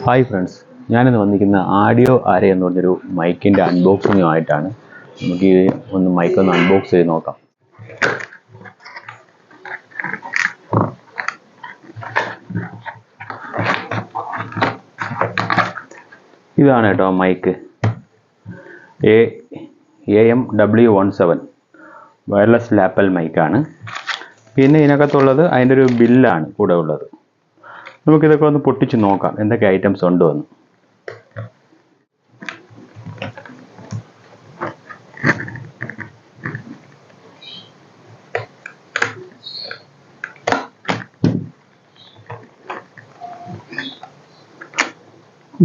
Hi friends, ഞാനിന്ന് വന്നിരിക്കുന്ന audio ആര എന്ന് പറഞ്ഞൊരു മൈക്കിൻ്റെ അൺബോക്സിങ്ങുമായിട്ടാണ്. നമുക്ക് ഈ മൈക്കൊന്ന് അൺബോക്സ് ചെയ്ത് നോക്കാം. ഇതാണ് കേട്ടോ മൈക്ക് AMW17 വയർലെസ് ലാപ്പൽ മൈക്കാണ്. പിന്നെ ഇതിനകത്തുള്ളത് അതിൻ്റെ ഒരു ബില്ലാണ് കൂടെ ഉള്ളത്. നമുക്കിതൊക്കെ ഒന്ന് പൊട്ടിച്ച് നോക്കാം എന്തൊക്കെ ഐറ്റംസ് ഉണ്ടോ എന്ന്.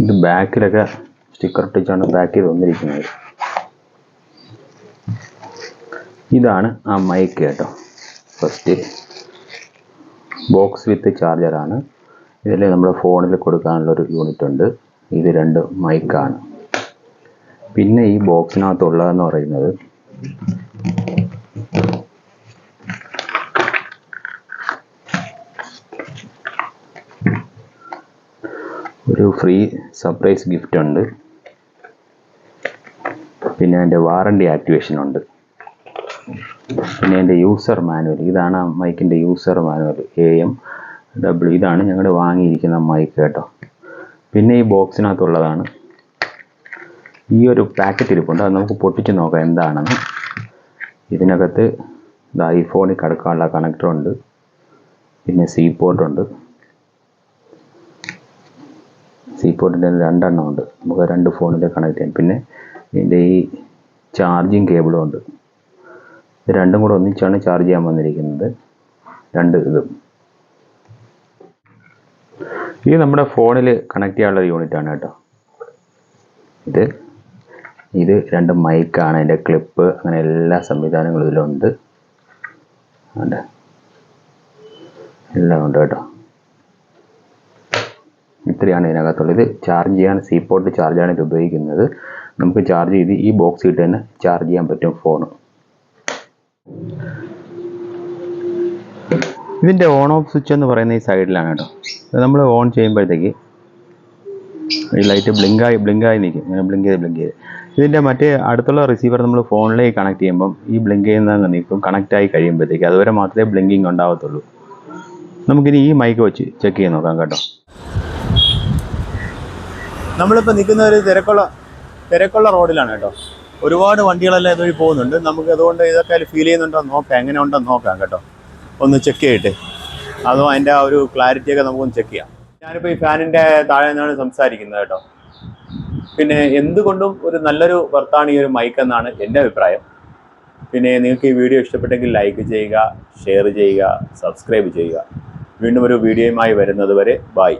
ഇത് ബാക്കിലൊക്കെ സ്റ്റിക്കർ ഒട്ടിച്ചാണ് ബാക്കിൽ വന്നിരിക്കുന്നത്. ഇതാണ് ആ മൈക്ക് കേട്ടോ. ഫസ്റ്റ് ബോക്സ് വിത്ത് ചാർജറാണ്. ഇതിൽ നമ്മുടെ ഫോണിൽ കൊടുക്കാനുള്ളൊരു യൂണിറ്റ് ഉണ്ട്. ഇത് 2 മൈക്കാണ്. പിന്നെ ഈ ബോക്സിനകത്തുള്ളതെന്ന് പറയുന്നത് ഒരു ഫ്രീ സർപ്രൈസ് ഗിഫ്റ്റ് ഉണ്ട്. പിന്നെ അതിൻ്റെ വാറണ്ടി ആക്ടിവേഷൻ ഉണ്ട്. പിന്നെ എൻ്റെ യൂസർ മാനുവൽ, ഇതാണ് ആ മൈക്കിൻ്റെ യൂസർ മാനുവൽ. AMW, ഇതാണ് ഞങ്ങൾ വാങ്ങിയിരിക്കുന്ന മൈക്ക് കേട്ടോ. പിന്നെ ഈ ബോക്സിനകത്തുള്ളതാണ് ഈ ഒരു പാക്കറ്റ് ഇരിപ്പുണ്ട്. അത് നമുക്ക് പൊട്ടിച്ച് നോക്കാം എന്താണെന്ന്. ഇതിനകത്ത് ഈ ഫോണിൽ കിടക്കാനുള്ള കണക്ടറുണ്ട്. പിന്നെ സി പോർട്ടുണ്ട്. സി പോർട്ടിൻ്റെ 2 എണ്ണം ഉണ്ട്. നമുക്ക് 2 ഫോണിൽ കണക്ട് ചെയ്യാം. പിന്നെ ഇതിൻ്റെ ഈ ചാർജിങ് കേബിളും ഉണ്ട്. ഇത് രണ്ടും കൂടെ ഒന്നിച്ചാണ് ചാർജ് ചെയ്യാൻ വന്നിരിക്കുന്നത്. 2 ഇതും. ഇത് നമ്മുടെ ഫോണിൽ കണക്ട് ചെയ്യാനുള്ള യൂണിറ്റാണ് കേട്ടോ. ഇത് 2 മൈക്കാണ്. അതിൻ്റെ ക്ലിപ്പ്, അങ്ങനെ എല്ലാ സംവിധാനങ്ങളും ഇതിലുണ്ട്. എല്ലാം ഉണ്ട് കേട്ടോ. ഇത്രയാണ് ഇതിനകത്തുള്ളത്. ഇത് ചാർജ് ചെയ്യാൻ സി പോർട്ട് ചാർജാണ് ഇത് ഉപയോഗിക്കുന്നത്. നമുക്ക് ചാർജ് ചെയ്ത് ഈ ബോക്സ് ഇട്ട് തന്നെ ചാർജ് ചെയ്യാൻ പറ്റും ഫോൺ. ഇതിൻ്റെ ഓൺ ഓഫ് സ്വിച്ച് എന്ന് പറയുന്ന ഈ സൈഡിലാണ് കേട്ടോ. നമ്മൾ ഓൺ ചെയ്യുമ്പോഴത്തേക്ക് ഈ ലൈറ്റ് ബ്ലിങ്കായി നിൽക്കും. ഇങ്ങനെ ബ്ലിങ്ക് ചെയ്ത് ഇതിൻ്റെ മറ്റേ അടുത്തുള്ള റിസീവർ നമ്മൾ ഫോണിലേക്ക് കണക്ട് ചെയ്യുമ്പം ഈ ബ്ലിങ്ക് ചെയ്യുന്നതങ്ങ് നിൽക്കും. കണക്റ്റായി കഴിയുമ്പോഴത്തേക്ക് അതുവരെ മാത്രമേ ബ്ലിങ്കിങ് ഉണ്ടാവത്തുള്ളൂ. നമുക്കിനി ഈ മൈക്ക് വെച്ച് ചെക്ക് ചെയ്ത് നോക്കാം കേട്ടോ. നമ്മളിപ്പോൾ നിൽക്കുന്ന ഒരു തിരക്കുള്ള റോഡിലാണ് കേട്ടോ. ഒരുപാട് വണ്ടികളെല്ലാം ഇതുവഴി പോകുന്നുണ്ട്. നമുക്ക് അതുകൊണ്ട് ഇതൊക്കെ ഫീൽ ചെയ്യുന്നുണ്ടോ നോക്കാം, എങ്ങനെ ഉണ്ടെന്ന് നോക്കാം കേട്ടോ. ഒന്ന് ചെക്ക് ചെയ്തിട്ട് അതോ അതിൻ്റെ ആ ഒരു ക്ലാരിറ്റിയൊക്കെ നമുക്കൊന്ന് ചെക്ക് ചെയ്യാം. ഞാനിപ്പോൾ ഈ ഫാനിൻ്റെ താഴെ നിന്നാണ് സംസാരിക്കുന്നത് കേട്ടോ. പിന്നെ എന്തുകൊണ്ടും ഒരു നല്ലൊരു വർത്താണ് ഈ ഒരു മൈക്ക് എന്നാണ് എൻ്റെ അഭിപ്രായം. പിന്നെ നിങ്ങൾക്ക് ഈ വീഡിയോ ഇഷ്ടപ്പെട്ടെങ്കിൽ ലൈക്ക് ചെയ്യുക, ഷെയർ ചെയ്യുക, സബ്സ്ക്രൈബ് ചെയ്യുക. വീണ്ടും ഒരു വീഡിയോയുമായി വരുന്നത് വരെ ബൈ.